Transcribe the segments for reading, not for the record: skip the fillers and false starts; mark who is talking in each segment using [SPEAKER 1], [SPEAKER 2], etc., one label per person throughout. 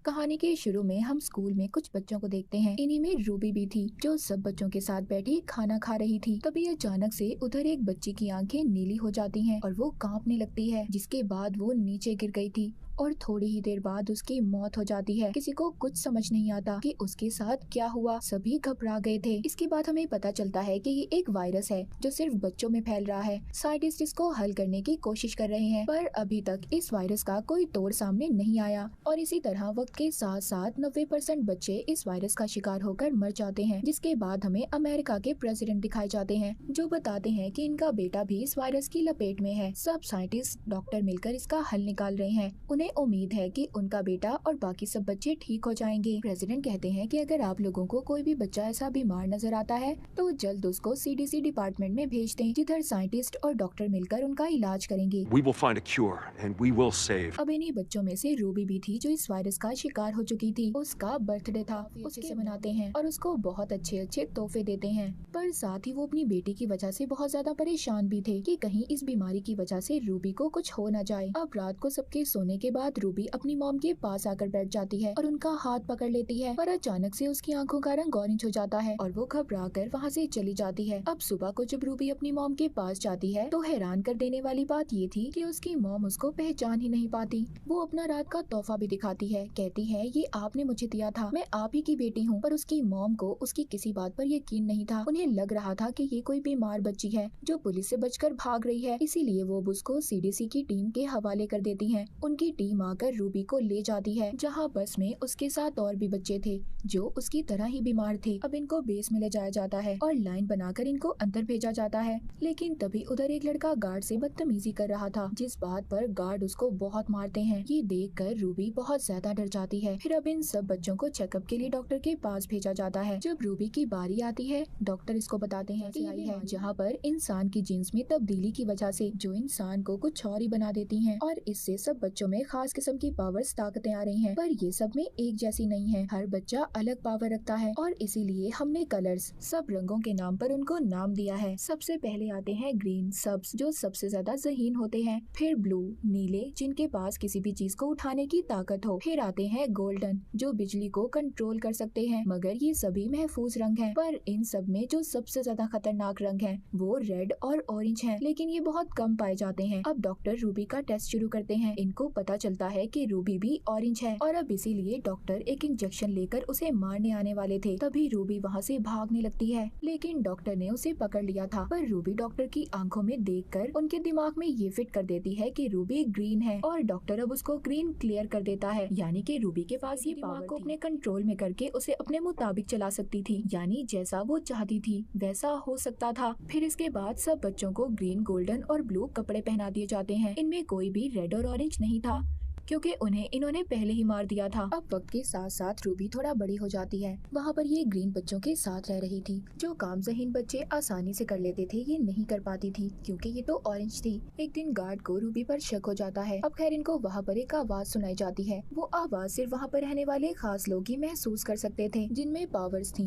[SPEAKER 1] कहानी के शुरू में हम स्कूल में कुछ बच्चों को देखते हैं। इन्हीं में रूबी भी थी, जो सब बच्चों के साथ बैठी खाना खा रही थी। तभी अचानक से उधर एक बच्ची की आंखें नीली हो जाती हैं और वो कांपने लगती है, जिसके बाद वो नीचे गिर गई थी और थोड़ी ही देर बाद उसकी मौत हो जाती है। किसी को कुछ समझ नहीं आता कि उसके साथ क्या हुआ। सभी घबरा गए थे। इसके बाद हमें पता चलता है कि ये एक वायरस है जो सिर्फ बच्चों में फैल रहा है। साइंटिस्ट इसको हल करने की कोशिश कर रहे हैं, पर अभी तक इस वायरस का कोई तोड़ सामने नहीं आया। और इसी तरह वक्त के साथ साथ 90% बच्चे इस वायरस का शिकार होकर मर जाते हैं। जिसके बाद हमें अमेरिका के प्रेसिडेंट दिखाए जाते हैं, जो बताते हैं कि इनका बेटा भी इस वायरस की लपेट में है। सब साइंटिस्ट डॉक्टर मिलकर इसका हल निकाल रहे हैं। उन्हें उम्मीद है कि उनका बेटा और बाकी सब बच्चे ठीक हो जाएंगे। प्रेसिडेंट कहते हैं कि अगर आप लोगों को कोई भी बच्चा ऐसा बीमार नजर आता है तो जल्द उसको CDC डिपार्टमेंट में भेज दें, जिधर साइंटिस्ट और डॉक्टर मिलकर उनका इलाज करेंगे।
[SPEAKER 2] We will find a cure and we will save.
[SPEAKER 1] अब इन्हीं बच्चों में से रूबी भी थी, जो इस वायरस का शिकार हो चुकी थी। उसका बर्थडे था, उसके मनाते हैं और उसको बहुत अच्छे अच्छे तोहफे देते हैं। पर साथ ही वो अपनी बेटी की वजह से बहुत ज्यादा परेशान भी थे कि कहीं इस बीमारी की वजह से रूबी को कुछ हो न जाए। अब रात को सबके सोने के बाद रूबी अपनी मॉम के पास आकर बैठ जाती है और उनका हाथ पकड़ लेती है, पर अचानक से उसकी आंखों का रंग ऑरेंज हो जाता है और वो घबरा कर वहाँ से चली जाती है। अब सुबह को जब रूबी अपनी मॉम के पास जाती है तो हैरान कर देने वाली बात ये थी कि उसकी मॉम उसको पहचान ही नहीं पाती। वो अपना रात का तोहफा भी दिखाती है, कहती है ये आपने मुझे दिया था, मैं आप ही की बेटी हूँ। पर उसकी मॉम को उसकी किसी बात पर यकीन नहीं था। उन्हें लग रहा था कि ये कोई बीमार बच्ची है जो पुलिस से बचकर भाग रही है, इसीलिए वो उसको CDC की टीम के हवाले कर देती है। उनकी टीम आकर रूबी को ले जाती है, जहाँ बस में उसके साथ और भी बच्चे थे जो उसकी तरह ही बीमार थे। अब इनको बेस में ले जाया जाता है और लाइन बनाकर इनको अंदर भेजा जाता है। लेकिन तभी उधर एक लड़का गार्ड से बदतमीजी कर रहा था, जिस बात पर गार्ड उसको बहुत मारते हैं। ये देखकर रूबी बहुत ज्यादा डर जाती है। फिर अब इन सब बच्चों को चेकअप के लिए डॉक्टर के पास भेजा जाता है। जब रूबी की बारी आती है, डॉक्टर इसको बताते हैं कि आई है जहाँ पर इंसान की जीन्स में तब्दीली की वजह से जो इंसान को कुछ और ही बना देती हैं, और इससे सब बच्चों में खास किस्म की पावर्स ताकतें आ रही हैं। पर ये सब में एक जैसी नहीं है, हर बच्चा अलग पावर रखता है और इसीलिए हमने कलर्स, सब रंगों के नाम पर उनको नाम दिया है। सबसे पहले आते हैं ग्रीन, सब्ज, जो सबसे ज्यादा ज़हीन होते हैं। फिर ब्लू, नीले, जिनके पास किसी भी चीज को उठाने की ताकत हो। फिर आते हैं गोल्डन, जो बिजली को कंट्रोल कर सकते हैं। मगर ये सभी महफूज रंग हैं। पर इन सब में जो सबसे ज्यादा खतरनाक रंग है वो रेड और ऑरेंज है, लेकिन ये बहुत कम पाए जाते हैं। अब डॉक्टर रूबी का टेस्ट शुरू करते हैं। इनको पता चलता है कि रूबी भी ऑरेंज है और अब इसीलिए डॉक्टर एक इंजेक्शन लेकर उसे मारने आने वाले थे। तभी रूबी वहाँ से भागने लगती है, लेकिन डॉक्टर ने उसे पकड़ लिया था। पर रूबी डॉक्टर की आंखों में देखकर उनके दिमाग में ये फिट कर देती है कि रूबी ग्रीन है और डॉक्टर अब उसको ग्रीन क्लियर कर देता है। यानी कि रूबी के पास ये पावर को अपने कंट्रोल में करके उसे अपने मुताबिक चला सकती थी, यानी जैसा वो चाहती थी वैसा हो सकता था। फिर इसके बाद सब बच्चों को ग्रीन, गोल्डन और ब्लू कपड़े पहना दिए जाते हैं। इनमें कोई भी रेड और ऑरेंज नहीं था, क्योंकि उन्हें इन्होंने पहले ही मार दिया था। अब वक्त के साथ साथ रूबी थोड़ा बड़ी हो जाती है। वहाँ पर ये ग्रीन बच्चों के साथ रह रही थी। जो काम ज़हीन बच्चे आसानी से कर लेते थे, ये नहीं कर पाती थी क्योंकि ये तो ऑरेंज थी। एक दिन गार्ड को रूबी पर शक हो जाता है। अब खैर इनको वहाँ पर एक आवाज सुनाई जाती है। वो आवाज सिर्फ वहाँ पर रहने वाले खास लोग ही महसूस कर सकते थे, जिनमें पावर्स थी।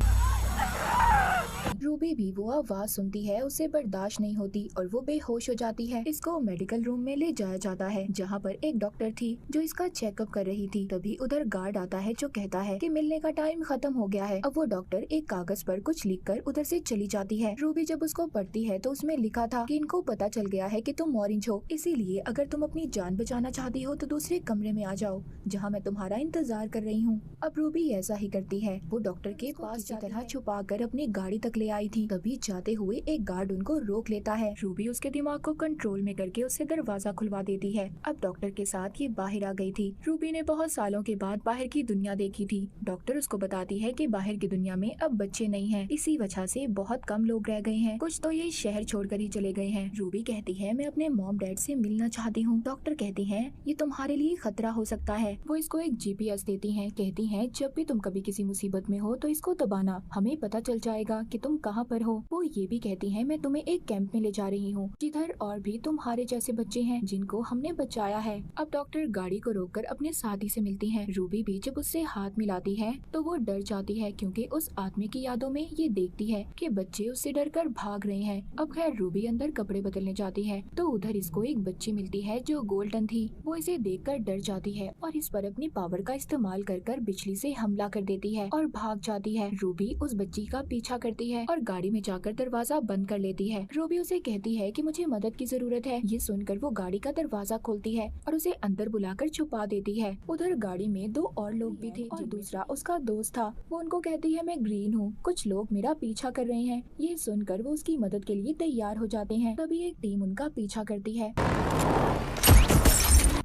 [SPEAKER 1] रूबी भी वो आवाज सुनती है, उसे बर्दाश्त नहीं होती और वो बेहोश हो जाती है। इसको मेडिकल रूम में ले जाया जाता है, जहाँ पर एक डॉक्टर थी जो इसका चेकअप कर रही थी। तभी उधर गार्ड आता है जो कहता है कि मिलने का टाइम खत्म हो गया है। अब वो डॉक्टर एक कागज पर कुछ लिखकर उधर से चली जाती है। रूबी जब उसको पढ़ती है तो उसमें लिखा था कि इनको पता चल गया है कि तुम ऑरेंज हो, इसीलिए अगर तुम अपनी जान बचाना चाहती हो तो दूसरे कमरे में आ जाओ, जहाँ मैं तुम्हारा इंतजार कर रही हूँ। अब रूबी ऐसा ही करती है। वो डॉक्टर के पास की तरह छुपा कर अपनी गाड़ी तक ले आई थी। तभी जाते हुए एक गार्ड उनको रोक लेता है। रूबी उसके दिमाग को कंट्रोल में करके उसे दरवाजा खुलवा देती है। अब डॉक्टर के साथ ये बाहर आ गई थी। रूबी ने बहुत सालों के बाद बाहर की दुनिया देखी थी। डॉक्टर उसको बताती है कि बाहर की दुनिया में अब बच्चे नहीं हैं, इसी वजह से बहुत कम लोग रह गए हैं, कुछ तो ये शहर छोड़कर ही चले गए हैं। रूबी कहती है मैं अपने मॉम डैड से मिलना चाहती हूँ। डॉक्टर कहती है ये तुम्हारे लिए खतरा हो सकता है। वो इसको एक GPS देती है, कहती है जब भी तुम कभी किसी मुसीबत में हो तो इसको दबाना, हमें पता चल जाएगा कि तुम कहाँ पर हो? वो ये भी कहती है मैं तुम्हें एक कैंप में ले जा रही हूँ जिधर और भी तुम्हारे जैसे बच्चे हैं जिनको हमने बचाया है। अब डॉक्टर गाड़ी को रोककर अपने साथी से मिलती है। रूबी भी जब उससे हाथ मिलाती है तो वो डर जाती है क्योंकि उस आदमी की यादों में ये देखती है कि बच्चे उससे डरकर भाग रहे हैं। अब खैर रूबी अंदर कपड़े बदलने जाती है तो उधर इसको एक बच्ची मिलती है जो गोल्डन थी। वो इसे देखकर डर जाती है और इस पर अपनी पावर का इस्तेमाल कर बिजली से हमला कर देती है और भाग जाती है। रूबी उस बच्ची का पीछा करती है और गाड़ी में जाकर दरवाजा बंद कर लेती है। रूबी उसे कहती है कि मुझे मदद की जरूरत है। ये सुनकर वो गाड़ी का दरवाजा खोलती है और उसे अंदर बुलाकर छुपा देती है। उधर गाड़ी में दो और लोग भी थे और दूसरा उसका दोस्त था। वो उनको कहती है मैं ग्रीन हूँ, कुछ लोग मेरा पीछा कर रहे हैं। ये सुनकर वो उसकी मदद के लिए तैयार हो जाते हैं। तभी एक टीम उनका पीछा करती है।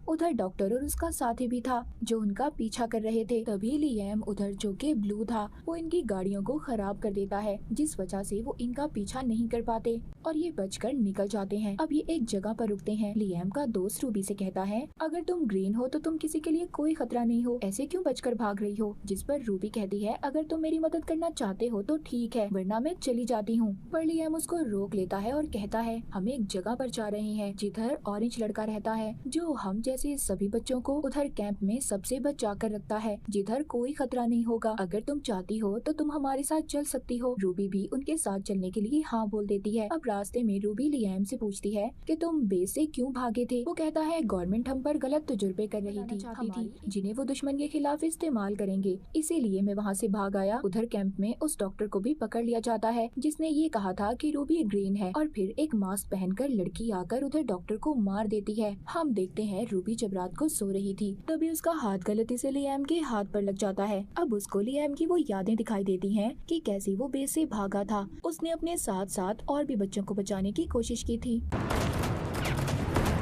[SPEAKER 1] उधर डॉक्टर और उसका साथी भी था जो उनका पीछा कर रहे थे। तभी लिएम उधर जो कि ब्लू था वो इनकी गाड़ियों को खराब कर देता है जिस वजह से वो इनका पीछा नहीं कर पाते और ये बचकर निकल जाते हैं। अब ये एक जगह पर रुकते हैं। लिएम का दोस्त रूबी से कहता है अगर तुम ग्रीन हो तो तुम किसी के लिए कोई खतरा नहीं हो, ऐसे क्यों बचकर भाग रही हो? जिस पर रूबी कहती है अगर तुम मेरी मदद करना चाहते हो तो ठीक है वरना मैं चली जाती हूँ। पर लिएम उसको रोक लेता है और कहता है हम एक जगह पर जा रहे हैं जिधर ऑरेंज लड़का रहता है जो हम जैसे सभी बच्चों को उधर कैंप में सबसे बचा कर रखता है जिधर कोई खतरा नहीं होगा। अगर तुम चाहती हो तो तुम हमारे साथ चल सकती हो। रूबी भी उनके साथ चलने के लिए हाँ बोल देती है। अब रास्ते में रूबी लिएम से पूछती है कि तुम बेस से क्यों भागे थे? वो कहता है गवर्नमेंट हम पर गलत तजुर्बे कर रही थी जिन्हें वो दुश्मन के खिलाफ इस्तेमाल करेंगे, इसीलिए मैं वहाँ से भाग आया। उधर कैंप में उस डॉक्टर को भी पकड़ लिया जाता है जिसने ये कहा था कि रूबी ग्रीन है और फिर एक मास्क पहनकर लड़की आकर उधर डॉक्टर को मार देती है। हम देखते हैं रूबी जब रात को सो रही थी तभी उसका हाथ गलती से लिएम के हाथ पर लग जाता है। अब उसको लिएम की वो यादें दिखाई देती हैं कि कैसे वो बेस से भागा था। उसने अपने साथ साथ और भी बच्चों को बचाने की कोशिश की थी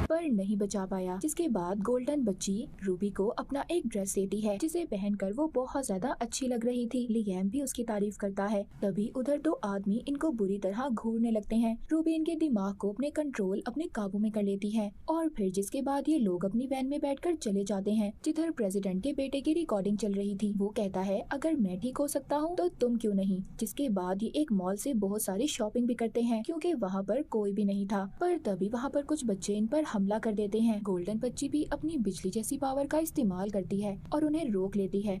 [SPEAKER 1] पर नहीं बचा पाया। जिसके बाद गोल्डन बच्ची रूबी को अपना एक ड्रेस देती है जिसे पहनकर वो बहुत ज्यादा अच्छी लग रही थी। लिएम भी उसकी तारीफ करता है। तभी उधर दो आदमी इनको बुरी तरह घूरने लगते हैं। रूबी इनके दिमाग को अपने काबू में कर लेती है और फिर जिसके बाद ये लोग अपनी वैन में बैठकर चले जाते हैं जिधर प्रेसिडेंट के बेटे की रिकॉर्डिंग चल रही थी। वो कहता है अगर मैं ठीक हो सकता हूँ तो तुम क्यों नहीं। जिसके बाद ये एक मॉल से बहुत सारी शॉपिंग भी करते हैं क्योंकि वहाँ पर कोई भी नहीं था। पर तभी वहाँ पर कुछ बच्चे इन पर हमला कर देते हैं। गोल्डन बच्ची भी अपनी बिजली जैसी पावर का इस्तेमाल करती है और उन्हें रोक लेती है।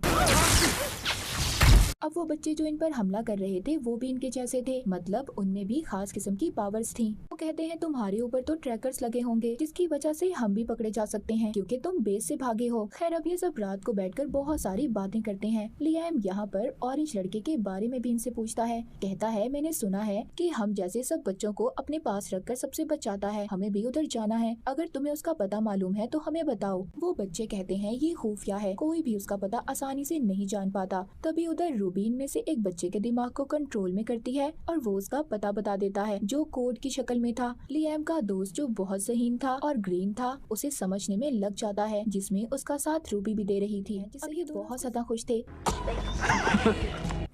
[SPEAKER 1] अब वो बच्चे जो इन पर हमला कर रहे थे वो भी इनके जैसे थे, मतलब उनमें भी खास किस्म की पावर्स थी। वो कहते हैं तुम्हारे ऊपर तो ट्रैकर्स लगे होंगे जिसकी वजह से हम भी पकड़े जा सकते हैं क्योंकि तुम बेस से भागे हो। खैर अब ये सब रात को बैठकर बहुत सारी बातें करते हैं। लिएम यहाँ पर ऑरेंज लड़के के बारे में भी इनसे पूछता है। कहता है मैंने सुना है कि हम जैसे सब बच्चों को अपने पास रखकर सबसे बचाता है, हमें भी उधर जाना है। अगर तुम्हें उसका पता मालूम है तो हमें बताओ। वो बच्चे कहते हैं ये खुफिया है, कोई भी उसका पता आसानी से नहीं जान पाता। तभी उधर रूबी में से एक बच्चे के दिमाग को कंट्रोल में करती है और वो उसका पता बता देता है जो कोड की शक्ल में था। लिएम का दोस्त जो बहुत ज़हीन था और ग्रीन था उसे समझने में लग जाता है जिसमें उसका साथ रूबी भी दे रही थी जिससे ये बहुत ज्यादा खुश थे।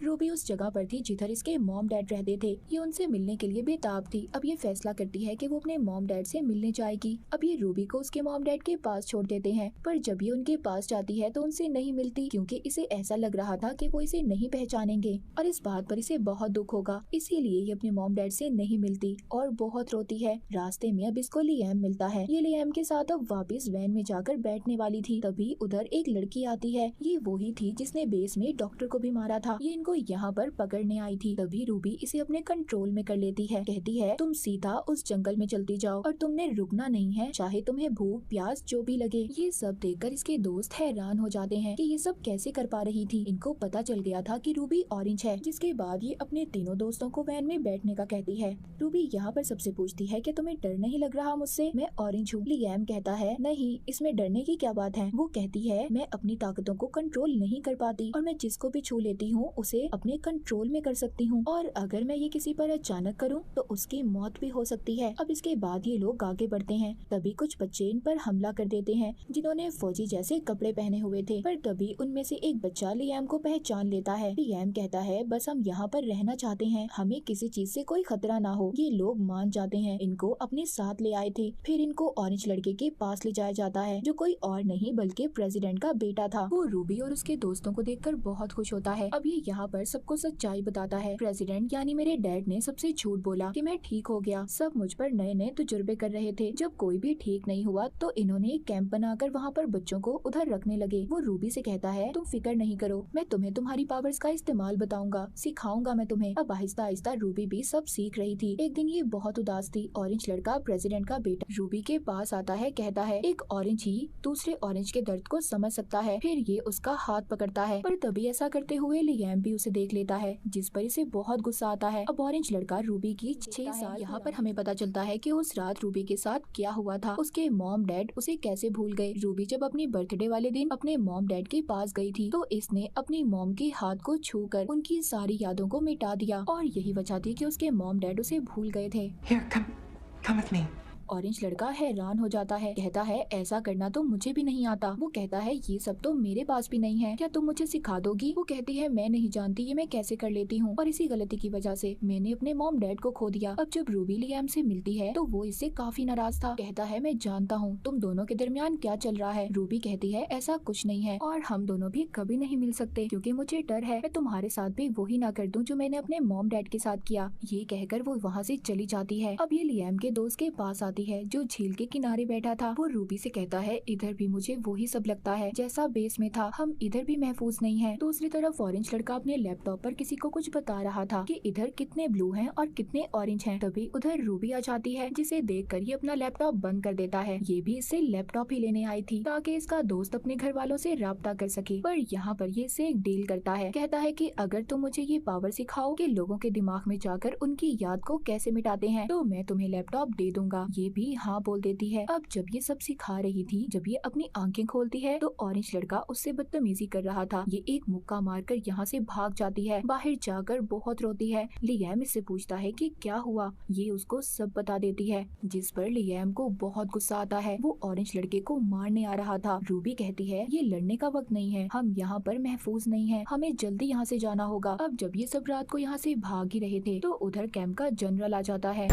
[SPEAKER 1] रूबी उस जगह पर थी जिधर इसके मॉम डैड रहते थे। ये उनसे मिलने के लिए बेताब थी। अब ये फैसला करती है कि वो अपने मॉम डैड से मिलने जाएगी। अब ये रूबी को उसके मॉम डैड के पास छोड़ देते हैं पर जब ये उनके पास जाती है तो उनसे नहीं मिलती क्योंकि इसे ऐसा लग रहा था कि वो इसे नहीं पहचानेंगे और इस बात पर इसे बहुत दुख होगा। इसीलिए ये अपने मॉम डैड से नहीं मिलती और बहुत रोती है। रास्ते में अब इसको लिएम मिलता है। ये लिएम के साथ अब वापस वैन में जाकर बैठने वाली थी। तभी उधर एक लड़की आती है। ये वही थी जिसने बेस में डॉक्टर को भी मारा था। ये इनको यहाँ पर पकड़ने आई थी। तभी रूबी इसे अपने कंट्रोल में कर लेती है। कहती है तुम सीधा उस जंगल में चलती जाओ और तुमने रुकना नहीं है, चाहे तुम्हें भूख प्यास जो भी लगे। ये सब देखकर इसके दोस्त हैरान हो जाते हैं कि ये सब कैसे कर पा रही थी। इनको पता चल गया था कि रूबी ऑरेंज है। जिसके बाद ये अपने तीनों दोस्तों को वैन में बैठने का कहती है। रूबी यहाँ पर सबसे पूछती है कि तुम्हें डर नहीं लग रहा मुझसे, मैं ऑरेंज हूँ। लिएम कहता है नहीं, इसमें डरने की क्या बात है। वो कहती है मैं अपनी ताकतों को कंट्रोल नहीं कर पाती और मैं जिसको भी छू लेती हूँ उसे अपने कंट्रोल में कर सकती हूँ और अगर मैं ये किसी पर अचानक करूँ तो उसकी मौत भी हो सकती है। अब इसके बाद ये लोग आगे बढ़ते हैं। तभी कुछ बच्चे इन पर हमला कर देते हैं जिन्होंने फौजी जैसे कपड़े पहने हुए थे। पर तभी उनमें से एक बच्चा लिएम को पहचान लेता है। लिएम कहता है बस हम यहाँ पर रहना चाहते हैं, हमें किसी चीज से कोई खतरा ना हो। ये लोग मान जाते हैं। इनको अपने साथ ले आए थे। फिर इनको ऑरेंज लड़के के पास ले जाया जाता है जो कोई और नहीं बल्कि प्रेसिडेंट का बेटा था। वो रूबी और उसके दोस्तों को देखकर बहुत खुश होता है। अब ये यहाँ पर सबको सच्चाई बताता है। प्रेसिडेंट यानी मेरे डैड ने सबसे झूठ बोला कि मैं ठीक हो गया। सब मुझ पर नए नए तजुर्बे कर रहे थे। जब कोई भी ठीक नहीं हुआ तो इन्होंने एक कैंप बनाकर वहाँ पर बच्चों को उधर रखने लगे। वो रूबी से कहता है, तुम फिक्र नहीं करो, मैं तुम्हें तुम्हारी पावर्स का इस्तेमाल बताऊंगा, सिखाऊंगा मैं तुम्हें। अब आहिस्ता आहिस्ता रूबी भी सब सीख रही थी। एक दिन ये बहुत उदास थी। ऑरेंज लड़का, प्रेसिडेंट का बेटा, रूबी के पास आता है, कहता है एक ऑरेंज ही दूसरे ऑरेंज के दर्द को समझ सकता है। फिर ये उसका हाथ पकड़ता है, पर तभी ऐसा करते हुए लियाम भी उसे देख लेता है, जिस पर इसे बहुत गुस्सा आता है। अब ऑरेंज लड़का रूबी की 6 साल, यहाँ पर हमें पता चलता है कि उस रात रूबी के साथ क्या हुआ था, उसके मॉम डैड उसे कैसे भूल गए। रूबी जब अपनी बर्थडे वाले दिन अपने मॉम डैड के पास गई थी तो इसने अपनी मॉम के हाथ को छूकर उनकी सारी यादों को मिटा दिया, और यही वजह थी कि उसके मॉम डैड उसे भूल गए थे।
[SPEAKER 3] Here, come with me.
[SPEAKER 1] Orange लड़का हैरान हो जाता है, कहता है ऐसा करना तो मुझे भी नहीं आता। वो कहता है ये सब तो मेरे पास भी नहीं है, क्या तुम मुझे सिखा दोगी? वो कहती है मैं नहीं जानती ये मैं कैसे कर लेती हूँ, और इसी गलती की वजह से मैंने अपने मॉम डैड को खो दिया। अब जब रूबी लियाम से मिलती है तो वो इससे काफी नाराज था। कहता है मैं जानता हूँ तुम दोनों के दरमियान क्या चल रहा है। रूबी कहती है ऐसा कुछ नहीं है, और हम दोनों भी कभी नहीं मिल सकते क्योंकि मुझे डर है मैं तुम्हारे साथ भी वही ना कर दूं जो मैंने अपने मॉम डैड के साथ किया। ये कहकर वो वहाँ से चली जाती है। अब ये लियाम के दोस्त के पास आती है जो झील के किनारे बैठा था। वो रूबी से कहता है इधर भी मुझे वही सब लगता है जैसा बेस में था, हम इधर भी महफूज नहीं है। दूसरी तरफ ऑरेंज लड़का अपने लैपटॉप पर किसी को कुछ बता रहा था कि इधर कितने ब्लू हैं और कितने ऑरेंज हैं। तभी उधर रूबी आ जाती है, जिसे देखकर ये अपना लैपटॉप बंद कर देता है। ये भी इससे लैपटॉप ही लेने आई थी ताकि इसका दोस्त अपने घर वालों से राब्ता कर सके। पर यहाँ पर ये इससे एक डील करता है, कहता है कि अगर तुम मुझे ये पावर सिखाओ कि लोगों के दिमाग में जाकर उनकी याद को कैसे मिटाते हैं तो मैं तुम्हें लैपटॉप दे दूंगा। ये भी हाँ बोल देती है। अब जब ये सब सिखा रही थी, जब ये अपनी आंखें खोलती है तो ऑरेंज लड़का उससे बदतमीजी कर रहा था। ये एक मुक्का मारकर यहाँ से भाग जाती है। बाहर जाकर बहुत रोती है। लियाम इससे पूछता है कि क्या हुआ, ये उसको सब बता देती है, जिस पर लियाम को बहुत गुस्सा आता है। वो ऑरेंज लड़के को मारने आ रहा था। रूबी कहती है ये लड़ने का वक्त नहीं है, हम यहाँ पर महफूज नहीं है, हमें जल्दी यहाँ से जाना होगा। अब जब ये सब रात को यहाँ से भाग ही रहे थे तो उधर कैंप का जनरल आ जाता है।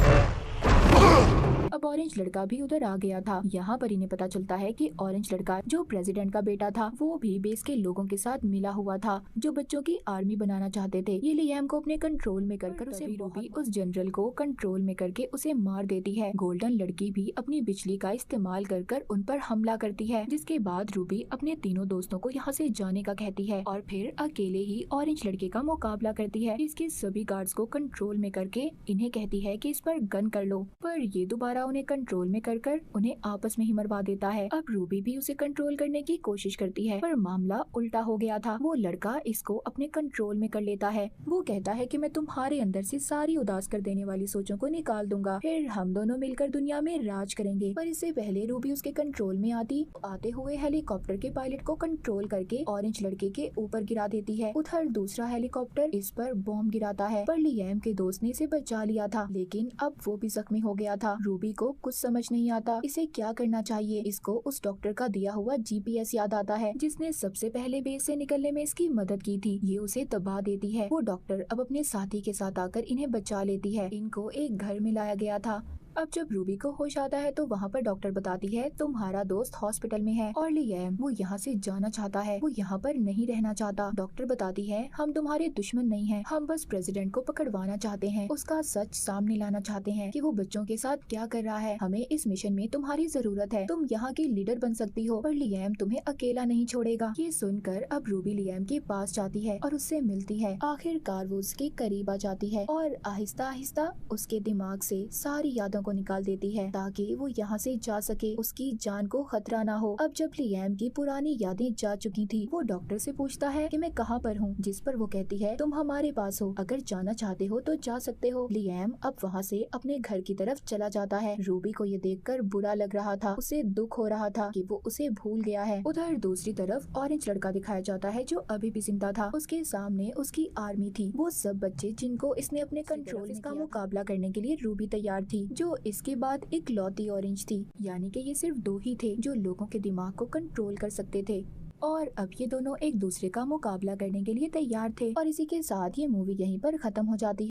[SPEAKER 1] अब ऑरेंज लड़का भी उधर आ गया था। यहाँ पर इन्हें पता चलता है कि ऑरेंज लड़का जो प्रेसिडेंट का बेटा था वो भी बेस के लोगों के साथ मिला हुआ था जो बच्चों की आर्मी बनाना चाहते थे। ये लियाम को अपने कंट्रोल में कर उसे रूबी उस जनरल को कंट्रोल में करके उसे मार देती है। गोल्डन लड़की भी अपनी बिजली का इस्तेमाल कर उन पर हमला करती है, जिसके बाद रूबी अपने तीनों दोस्तों को यहाँ से जाने का कहती है और फिर अकेले ही ऑरेंज लड़के का मुकाबला करती है। इसके सभी गार्ड्स को कंट्रोल में करके इन्हें कहती है कि इस पर गन कर लो, पर ये दोबारा उन्हें कंट्रोल में कर उन्हें आपस में ही मरवा देता है। अब रूबी भी उसे कंट्रोल करने की कोशिश करती है, पर मामला उल्टा हो गया था। वो लड़का इसको अपने कंट्रोल में कर लेता है। वो कहता है कि मैं तुम्हारे अंदर से सारी उदास कर देने वाली सोचों को निकाल दूंगा, फिर हम दोनों मिलकर दुनिया में राज करेंगे। पर इससे पहले रूबी उसके कंट्रोल में आते हुए हेलीकॉप्टर के पायलट को कंट्रोल करके ऑरेंज लड़के के ऊपर गिरा देती है। उधर दूसरा हेलीकॉप्टर इस पर बॉम्ब गिराता है, पर लियाम के दोस्त ने इसे बचा लिया था, लेकिन अब वो भी जख्मी हो गया था। रूबी को कुछ समझ नहीं आता इसे क्या करना चाहिए। इसको उस डॉक्टर का दिया हुआ GPS याद आता है, जिसने सबसे पहले बेस से निकलने में इसकी मदद की थी। ये उसे दबा देती है। वो डॉक्टर अब अपने साथी के साथ आकर इन्हें बचा लेती है। इनको एक घर में लाया गया था। अब जब रूबी को होश आता है तो वहाँ पर डॉक्टर बताती है तुम्हारा दोस्त हॉस्पिटल में है और लियाम वो यहाँ से जाना चाहता है, वो यहाँ पर नहीं रहना चाहता। डॉक्टर बताती है हम तुम्हारे दुश्मन नहीं हैं, हम बस प्रेसिडेंट को पकड़वाना चाहते हैं, उसका सच सामने लाना चाहते हैं कि वो बच्चों के साथ क्या कर रहा है। हमें इस मिशन में तुम्हारी जरूरत है, तुम यहाँ की लीडर बन सकती हो, पर लियाम तुम्हें अकेला नहीं छोड़ेगा। ये सुनकर अब रूबी लियाम के पास जाती है और उससे मिलती है। आखिरकार वो उसके करीब आ जाती है और आहिस्ता आहिस्ता उसके दिमाग से सारी यादों को निकाल देती है ताकि वो यहाँ से जा सके, उसकी जान को खतरा ना हो। अब जब लियाम की पुरानी यादें जा चुकी थी, वो डॉक्टर से पूछता है कि मैं कहाँ पर हूँ, जिस पर वो कहती है तुम हमारे पास हो, अगर जाना चाहते हो तो जा सकते हो। लियाम अब वहाँ से अपने घर की तरफ चला जाता है। रूबी को ये देखकर बुरा लग रहा था, उसे दुख हो रहा था कि वो उसे भूल गया है। उधर दूसरी तरफ ऑरेंज लड़का दिखाया जाता है जो अभी भी जिंदा था। उसके सामने उसकी आर्मी थी, वो सब बच्चे जिनको इसने अपने कंट्रोल का मुकाबला करने के लिए रूबी तैयार थी, जो इसके बाद इकलौती ऑरेंज थी। यानी कि ये सिर्फ दो ही थे जो लोगों के दिमाग को कंट्रोल कर सकते थे, और अब ये दोनों एक दूसरे का मुकाबला करने के लिए तैयार थे। और इसी के साथ ये मूवी यहीं पर खत्म हो जाती है।